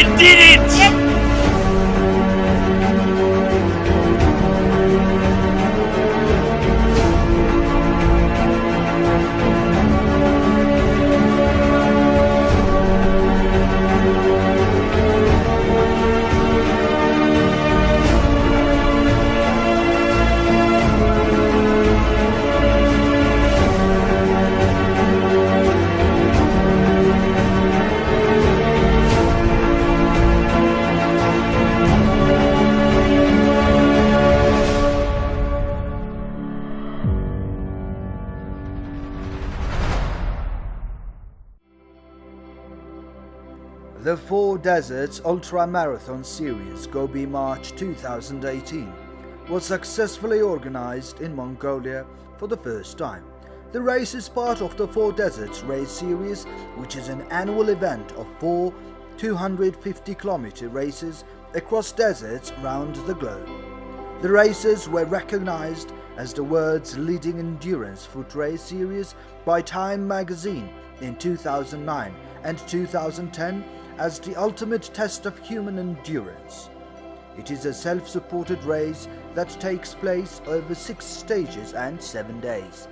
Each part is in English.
We did it! The Four Deserts Ultra Marathon Series Gobi March 2018 was successfully organized in Mongolia for the first time. The race is part of the Four Deserts Race Series, which is an annual event of 4 250-kilometer races across deserts around the globe. The races were recognized as the world's leading endurance foot race series by Time magazine in 2009 and 2010 as the ultimate test of human endurance. It is a self-supported race that takes place over 6 stages and 7 days.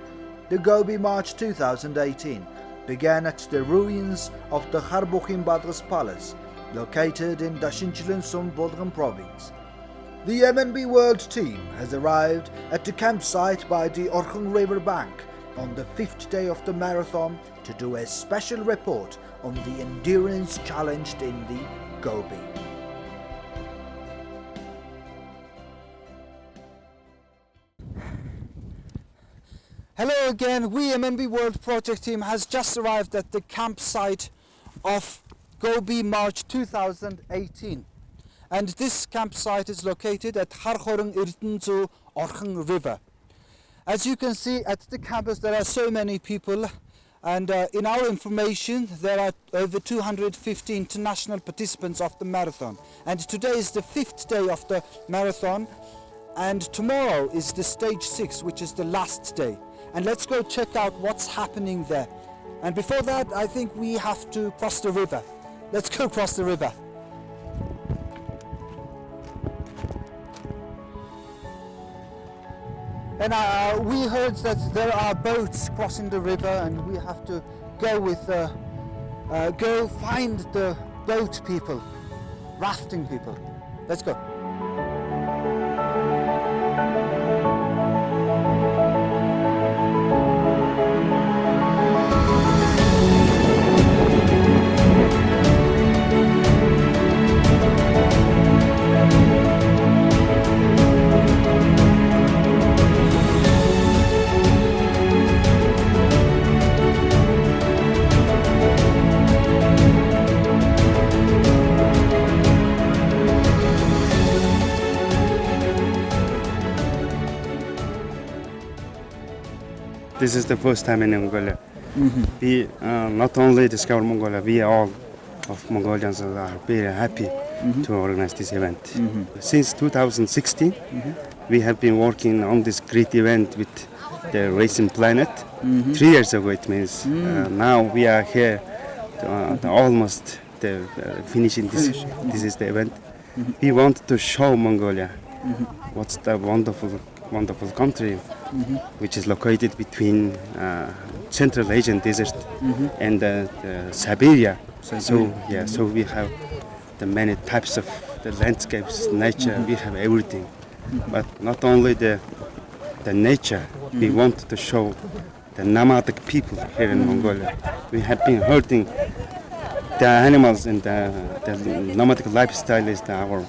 The Gobi March 2018 began at the ruins of the Kharbukhin Badghis Palace, located in Dashinchilin Bodrum province. The MNB World team has arrived at the campsite by the Orkhon River bank on the 5th day of the marathon to do a special report on the endurance challenged in the Gobi. Hello again, we MNB World Project team has just arrived at the campsite of Gobi March 2018. And this campsite is located at Kharkhorung Irtunzu Orkhon River. As you can see at the campus there are so many people, and in our information there are over 250 international participants of the marathon. And today is the 5th day of the marathon, and tomorrow is the stage 6, which is the last day. And let's go check out what's happening there. And before that, I think we have to cross the river. Let's go cross the river. And we heard that there are boats crossing the river, and we have to go with go find the boat people, rafting people. Let's go. This is the first time in Mongolia. We not only discover Mongolia, we all of Mongolians are very happy to organize this event. Since 2016, we have been working on this great event with the Racing Planet. 3 years ago it means. Now we are here to almost finishing this. This is the event. We want to show Mongolia what's the wonderful country, which is located between Central Asian desert and Siberia. So we have the many types of the landscapes, nature. We have everything, but not only the nature. We want to show the nomadic people here in Mongolia. We have been hurting the animals, and the nomadic lifestyle is our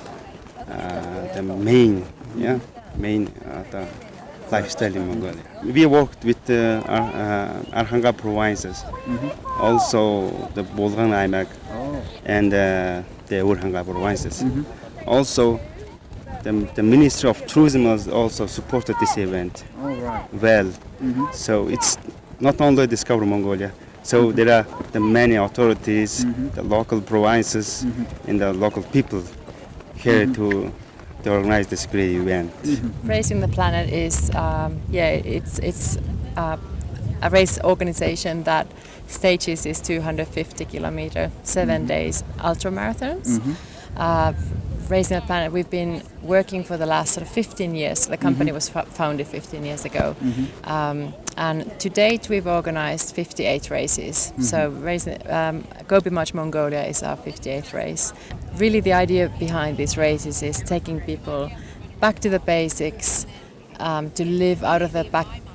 the main the lifestyle in Mongolia. We worked with Arkhanga provinces, also the Bolgan Aimak, and the Urhanga provinces. Also, the Ministry of Tourism has also supported this event well. So it's not only Discover Mongolia. So there are the many authorities, the local provinces, and the local people here to organize this great event. Racing the Planet is, it's a race organization that stages is 250 kilometer, 7 days ultra marathons. Racing the Planet, we've been working for the last sort of 15 years. The company was founded 15 years ago. And to date we've organized 58 races. So Gobi March Mongolia is our 58th race. Really the idea behind these races is taking people back to the basics, to live out of the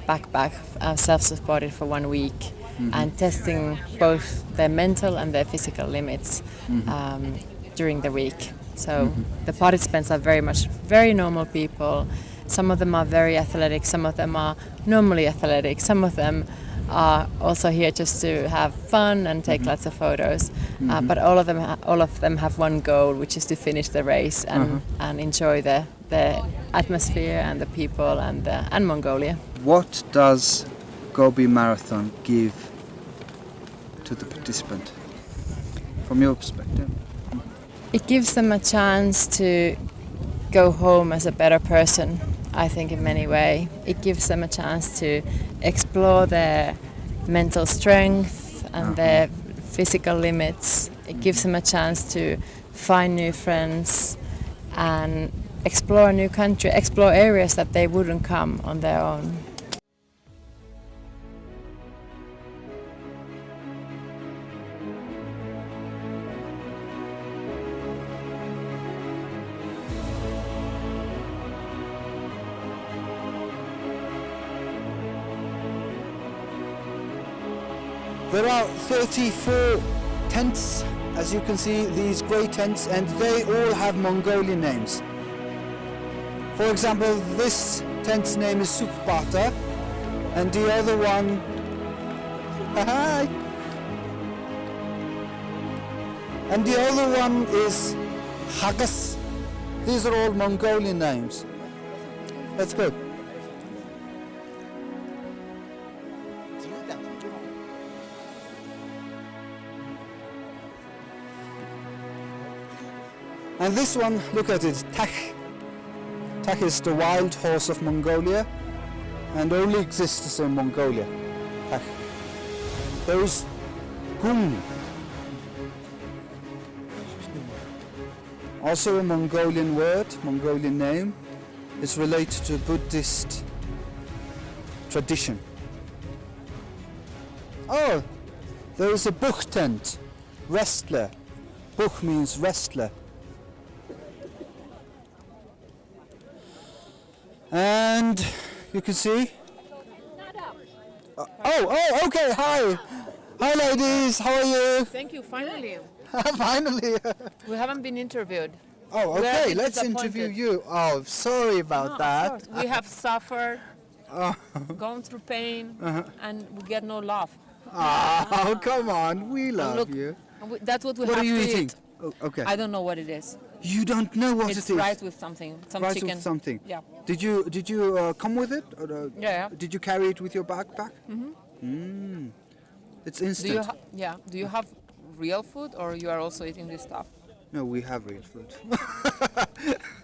backpack, self-supported for 1 week, and testing both their mental and their physical limits during the week. So the participants are very normal people. Some of them are very athletic, some of them are normally athletic, some of them are also here just to have fun and take lots of photos. But all of them have one goal, which is to finish the race and enjoy the atmosphere and the people and Mongolia. What does Gobi Marathon give to the participant, from your perspective? It gives them a chance to go home as a better person, I think, in many ways. It gives them a chance to explore their mental strength and their physical limits. It gives them a chance to find new friends and explore a new country, explore areas that they wouldn't come on their own. There are 34 tents, as you can see, these grey tents, and they all have Mongolian names. For example, this tent's name is Sukhbata, and the other one, hi, and the other one is Hagas. These are all Mongolian names. Let's go. And this one, look at it, Takh. Takh is the wild horse of Mongolia and only exists in Mongolia. Takh. There is Gung, also a Mongolian word, Mongolian name. It's related to Buddhist tradition. Oh, there is a Bukh tent, wrestler. Bukh means wrestler. And you can see. Okay. Hi, ladies. How are you? Thank you. Finally, Finally. we haven't been interviewed. Oh, We are okay. a bit Let's interview you. Oh, sorry about Of that. course. We have suffered, gone through pain, and we get no love. Oh, come on. We love look, you. And that's what we What have are you to eating? eat. Oh, okay. I don't know what it is. You don't know what It's it is. rice with something, some Rice chicken. with something. Yeah. Did you come with it? Or, Yeah. Did you carry it with your backpack? Mm. It's Do instant. you Do you have real food, or you are also eating this stuff? No, we have real food.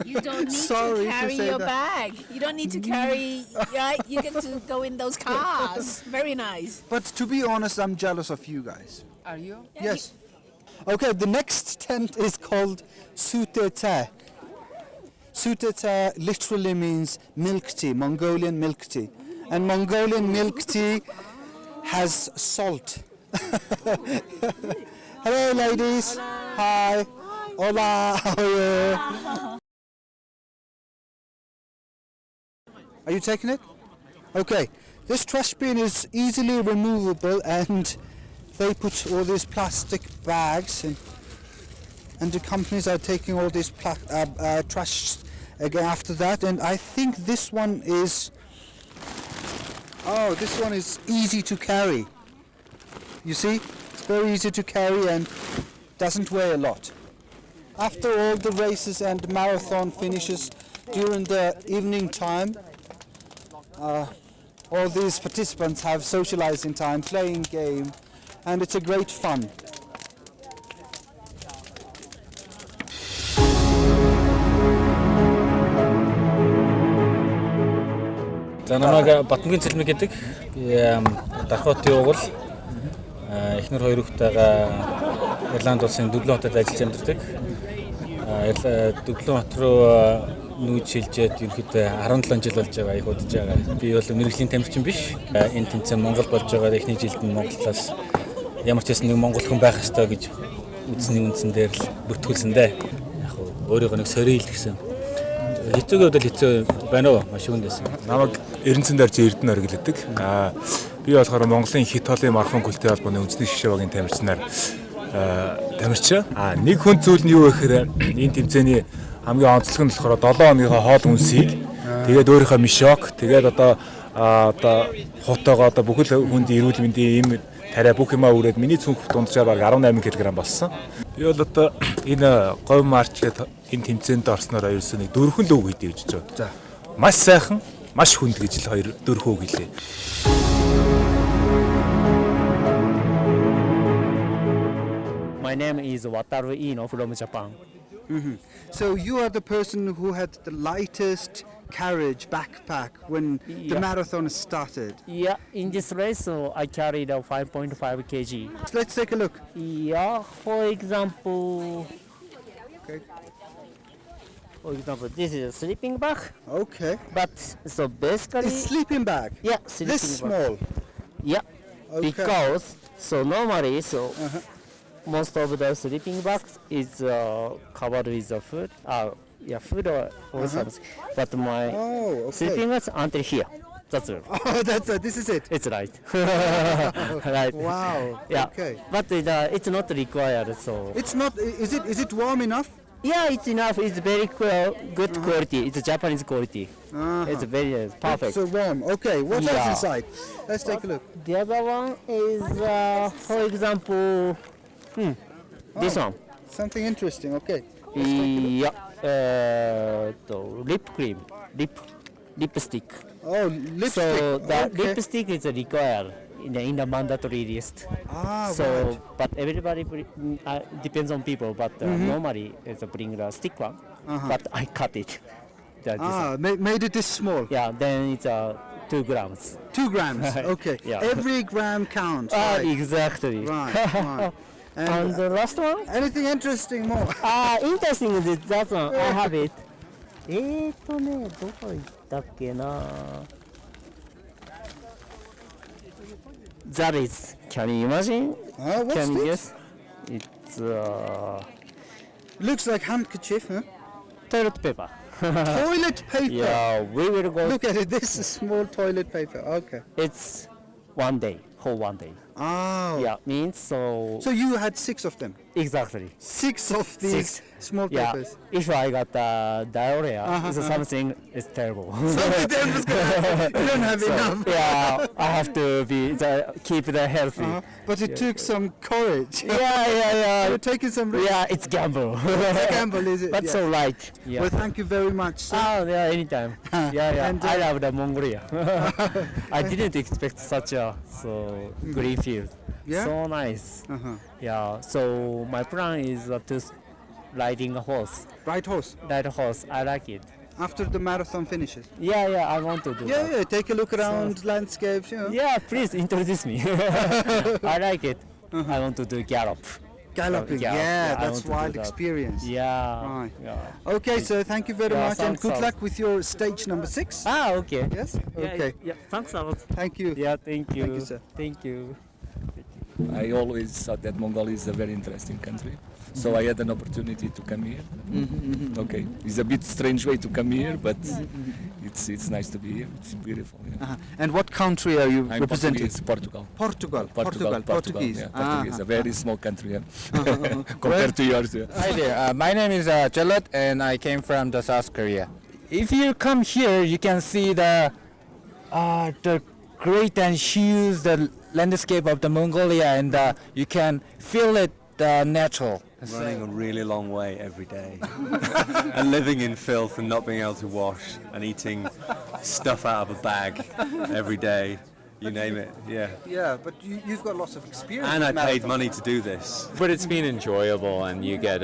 You don't need Sorry to to carry say your that. bag. You don't need to carry. Right? You get to go in those cars. Very nice. But to be honest, I'm jealous of you guys. Are you? Yes. Okay, the next tent is called Sutete. Sutete literally means milk tea, Mongolian milk tea. And Mongolian milk tea has salt. Hello, ladies. Hi. Hola. How are you? Are you taking it? Okay. This trash bin is easily removable, and they put all these plastic bags in, and the companies are taking all this trash again after that. And I think this one is easy to carry. You see, it's very easy to carry and doesn't weigh a lot. After all the races and marathon finishes during the evening time, all these participants have socializing time, playing game, and it's a great fun. За намайг Батмгийн цэлмэг гэдэг. Би Дархотын угал эхнэр хоёр хүүхдтэйгээ Ирланд улсын Дублин хотод ажиллаж амьдардаг. Дублин хот руу нүүж шилжээд ерөнхийдөө 17 жил болж байгаа их удаж байгаа. Би бол мэрэгжлийн тамирчин биш. Энэ тэмцээн Монгол болж байгаа эхний жилд нь Монголоос ямар ч хэсэн нэг монгол хүн байх ёстой гэж үзсний үндсэн дээр л бүртгүүлсэндээ. Яг өөрийгөө нэг сорил гэсэн. Хэцүүгээ удаа хэцүү байна уу? Маш хүндээс. Намайг Эрдэнэсэн дарж Эрдэнэ оргилдаг. Би болохоор Монголын хит хоолын марафон культурын албаны үндэсний шишээ багийн тамирчнаар тамирчаа. Нэг хүн зүйл нь юу гэхээр энэ тэмцээний хамгийн онцлог нь болохоор 7 хоногийнхоо хоол хүнсийг тэгээд өөрийнхөө мишок тэгээд одоо хутаага одоо бүхэл хүндийн эрүүл мэндийн ийм тариа бүх юмаа үрээд миний цүнх дунджаар баг 18 кг болсон. Би бол одоо энэ Gobi March гэдэг энэ тэмцээнд орсноор ерөөсөө нэг 4 л үг хийдэг гэж байна. За. Маш сайхан, маш хүнд гэж л 4 үг хэлээ. My name is Wataru Ino from Japan. So you are the person who had the lightest carriage backpack when the marathon started. Yeah, in this race I carried a 5.5 kg. So let's take a look. Yeah, for example, this is a sleeping bag. Okay. But so basically, A sleeping bag. yeah, sleeping This bag. small. Yeah, Okay. because so normally most of the sleeping bags is covered with the food. Food or something. But my Oh, okay. sleeping bags until here. That's it. Oh, this is it. It's right. Right. Wow. Yeah. Okay. But it's not required. So It's not. Is it warm enough? yeah, it's enough. It's very good quality. It's Japanese quality. It's very perfect. So warm. Okay. What else Yeah. inside? Let's take a look. The other one is, for example, this one. Something interesting. Okay. Yeah. The lip cream, lipstick. Oh, lipstick. So the okay. lipstick is required in the mandatory list. Right. But everybody depends on people. But normally it's bring the stick one. But I cut it. Made it this small. Yeah. Then it's 2 grams. 2 grams. Okay. Yeah. Every gram counts. Right. Exactly. Right. And the last one? Anything interesting more? Interesting is that one. I have it. どこ行ったっけな That is, can you imagine? What's Can you this? guess? It's Looks like handkerchief, huh? toilet paper. Toilet paper. Yeah, we will go. Look at it. This is small toilet paper. Okay. It's 1 day, whole 1 day. Oh. Yeah, means so. So you had 6 of them. Exactly. 6 of these small Yeah. papers. If I got diarrhea, it's something is terrible. Something terrible's gonna happen. You don't have enough. Yeah, I have to keep the healthy. But it took some courage. Yeah. You're taking some risk. Yeah, it's gamble. It's a gamble, is it? But Yeah. so light. Yeah. Well, thank you very much, sir. Yeah, anytime. Yeah. And, I love the Mongolia. I didn't expect such a green field. Yeah? So nice. Yeah. So my plan is to riding a horse. Ride horse. Ride a horse. I like it. After the marathon finishes. Yeah. I want to do that. Yeah. Take a look around landscapes, you know. Yeah, please introduce me. I like it. I want to do gallop. Galloping. Yeah, Yeah, I that's want to do wild that. experience. Yeah. Right. Yeah. Okay, so thank you very Yeah, much and thanks good a lot. luck with your stage number 6. Okay. Yes? Okay. Yeah. Thanks a lot. Thank you. Yeah, thank you. Thank you, sir. Thank you. I always thought that Mongolia is a very interesting country, so I had an opportunity to come here. Okay, it's a bit strange way to come here, but it's nice to be here. It's beautiful. Yeah. And what country are you I'm representing? Portuguese, Portugal. Portugal. Portuguese. Yeah, Portuguese, a very small country compared to yours. Yeah. Hi there, my name is Charlotte and I came from the South Korea. If you come here, you can see the great and huge the landscape of the Mongolia and you can feel it natural. Running a really long way every day and living in filth and not being able to wash and eating stuff out of a bag every day, you name it, yeah. Yeah, but you've got lots of experience. And I in paid marathon. money to do this. But it's been enjoyable, and you get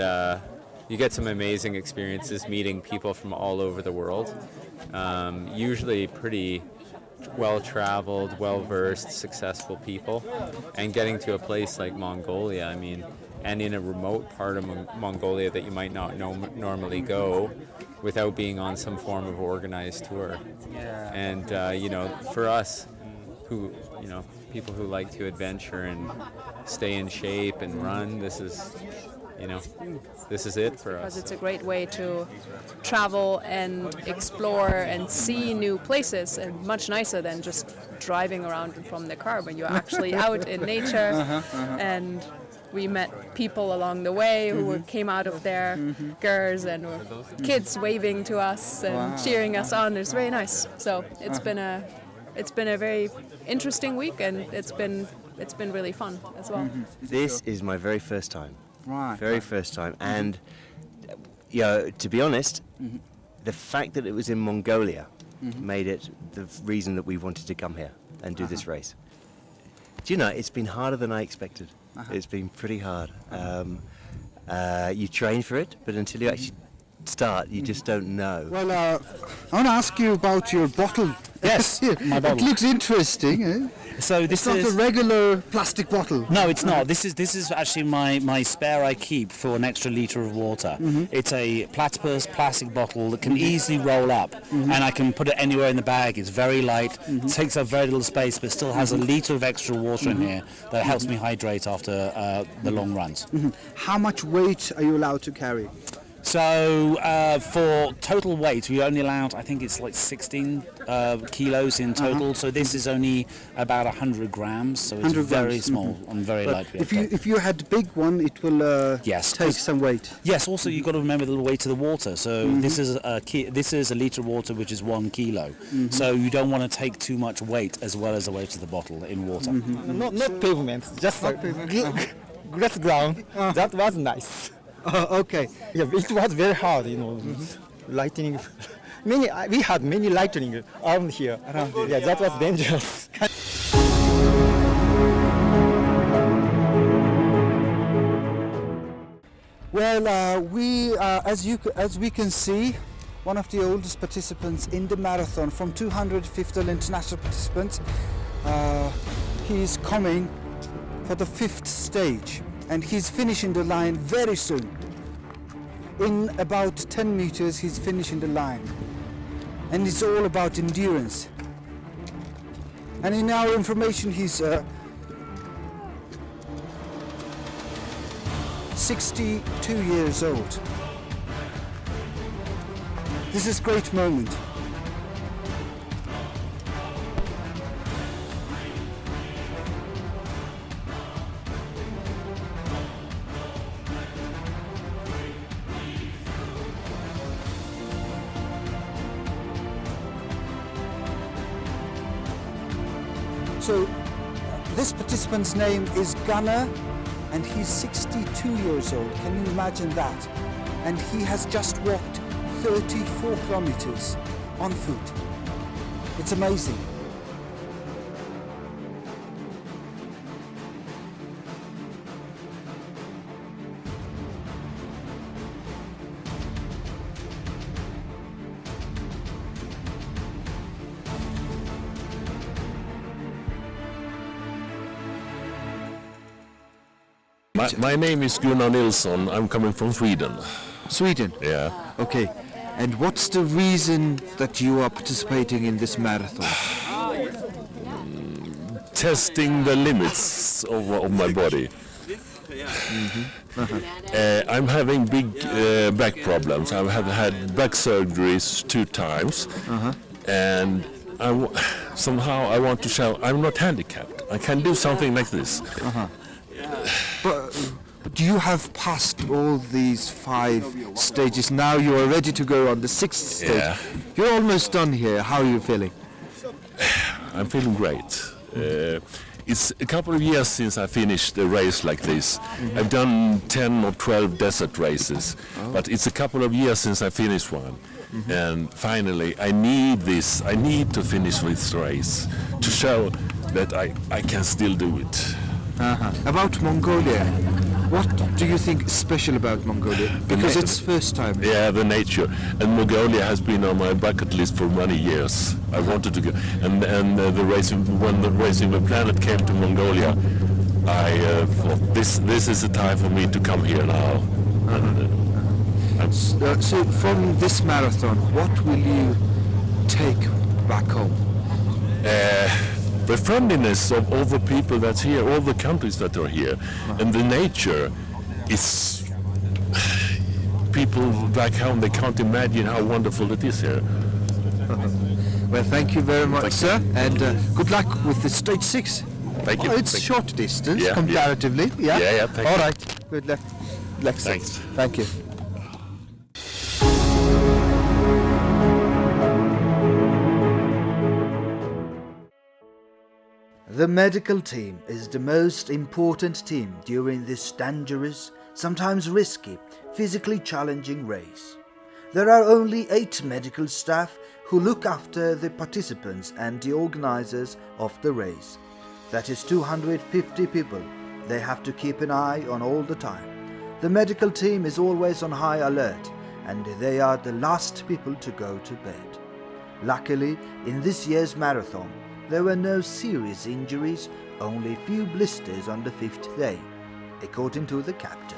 some amazing experiences meeting people from all over the world. Usually pretty well-traveled, well-versed, successful people, and getting to a place like Mongolia, I mean, and in a remote part of Mongolia that you might not normally go without being on some form of organized tour. Yeah. And for us, who people who like to adventure and stay in shape and run, this is it for us. Because it's a great way to travel and explore and see new places, and much nicer than just driving around from the car when you're actually out in nature. And we met people along the way who came out of their cars and were kids waving to us and cheering us on. It's very nice. So it's been a very interesting week, and it's been really fun as well. This is my very first time. Right. Very first time, and to be honest, the fact that it was in Mongolia made it the reason that we wanted to come here and do this race. Do you know, it's been harder than I expected. It's been pretty hard. You train for it, but until you actually start, you just don't know. Well, I want to ask you about your bottle. Yes, my bottle. It looks interesting. Eh? So this it's not a regular plastic bottle. No, it's not. This is actually my spare I keep for an extra litre of water. It's a platypus plastic bottle that can easily roll up, and I can put it anywhere in the bag. It's very light, takes up very little space, but still has a litre of extra water in here that helps me hydrate after the long runs. How much weight are you allowed to carry? So for total weight, we're only allowed, I think it's like 16 kilos in total. So this is only about 100 grams. So it's very small and very lightweight. If you had big one, it will take some weight. Yes. Also, you've got to remember the weight of the water. So this is a litre of water, which is 1 kilo. So you don't want to take too much weight as well as the weight of the bottle in water. Not pavement, just grass ground. That was nice. Okay. Yeah, it was very hard, lightning. We had many lightning around here. Yeah, that was dangerous. Well, as we can see, one of the oldest participants in the marathon, from 250 international participants, he's coming for the 5th stage. And he's finishing the line very soon. In about 10 meters, he's finishing the line. And it's all about endurance. And in our information, he's 62 years old. This is a great moment. So this participant's name is Gunnar, and he's 62 years old. Can you imagine that? And he has just walked 34 kilometers on foot. It's amazing. My name is Gunnar Nilsson. I'm coming from Sweden. Sweden? Yeah. Okay. And what's the reason that you are participating in this marathon? Testing the limits of my body. I'm having big back problems. I have had back surgeries 2 times, and somehow I want to show I'm not handicapped. I can do something like this. But do you have passed all these 5 stages? Now you are ready to go on the 6th stage. Yeah. You're almost done here. How are you feeling? I'm feeling great. It's a couple of years since I finished a race like this. I've done 10 or 12 desert races, but it's a couple of years since I finished one. And finally, I need this. I need to finish this race to show that I can still do it. About Mongolia, What do you think is special about Mongolia? Because it's first time. Yeah, the nature. And Mongolia has been on my bucket list for many years. I wanted to go. And the when the Racing the Planet came to Mongolia, I thought this is the time for me to come here now. So from this marathon, what will you take back home? The friendliness of all the people that's here, all the countries that are here, and the nature is. People back home, they can't imagine how wonderful it is here. Well, thank you very much, sir, and good luck with the stage 6. Thank you. It's short distance, Yeah, comparatively. yeah. Yeah, thank All you. right, good luck. Thanks. Thank you. The medical team is the most important team during this dangerous, sometimes risky, physically challenging race. There are only 8 medical staff who look after the participants and the organizers of the race. That is 250 people they have to keep an eye on all the time. The medical team is always on high alert and they are the last people to go to bed. Luckily, in this year's marathon, there were no serious injuries, only a few blisters on the 5th day, according to the captain.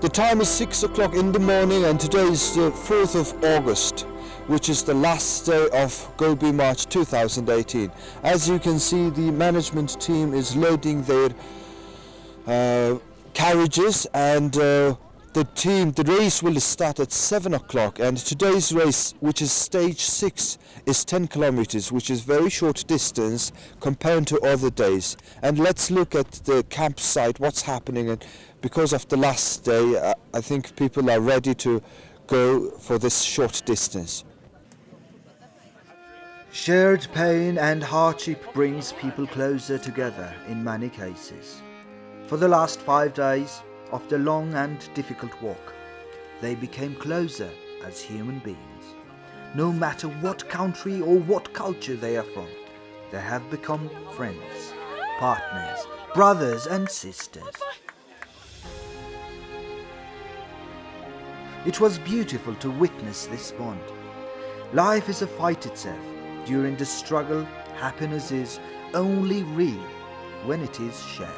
The time is 6 o'clock in the morning and today is the 4th of August, which is the last day of Gobi March 2018. As you can see, the management team is loading their carriages and the race will start at 7 o'clock, and today's race, which is stage 6, is 10 kilometers, which is very short distance compared to other days. And let's look at the campsite, what's happening, and because of the last day, I think people are ready to go for this short distance. Shared pain and hardship brings people closer together in many cases. For the last 5 days of the long and difficult walk, they became closer as human beings. No matter what country or what culture they are from, they have become friends, partners, brothers and sisters. It was beautiful to witness this bond. Life is a fight itself. During the struggle, happiness is only real when it is shared.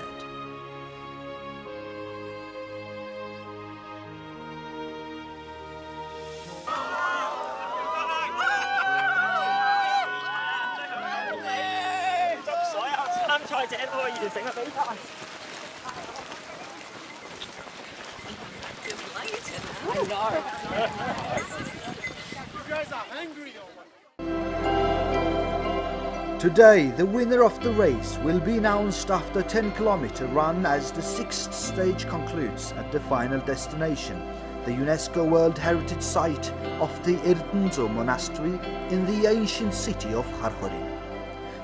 Today, the winner of the race will be announced after a 10-kilometer run as the 6th stage concludes at the final destination, the UNESCO World Heritage Site of the Erdnzo Monastery in the ancient city of Kharkhorin.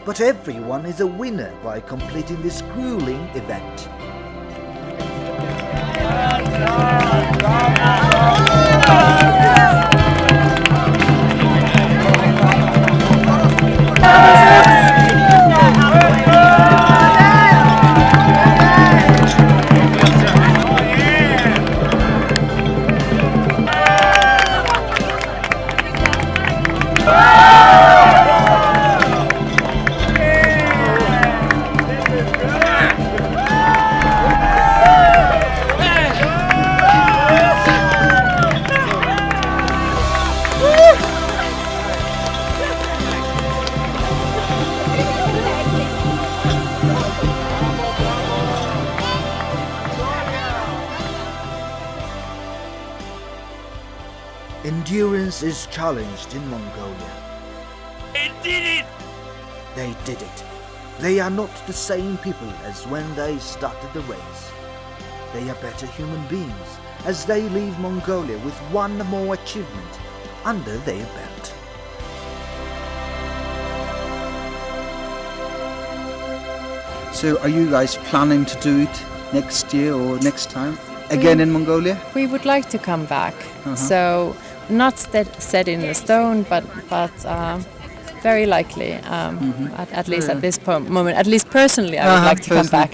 But everyone is a winner by completing this grueling event. Endurance is challenged in Mongolia. They did it! They did it. They are not the same people as when they started the race. They are better human beings as they leave Mongolia with one more achievement under their belt. So are you guys planning to do it next year or next time? again in Mongolia? We would like to come back. So not set in the stone, but very likely, at least at this moment, at least personally, I would like to come back.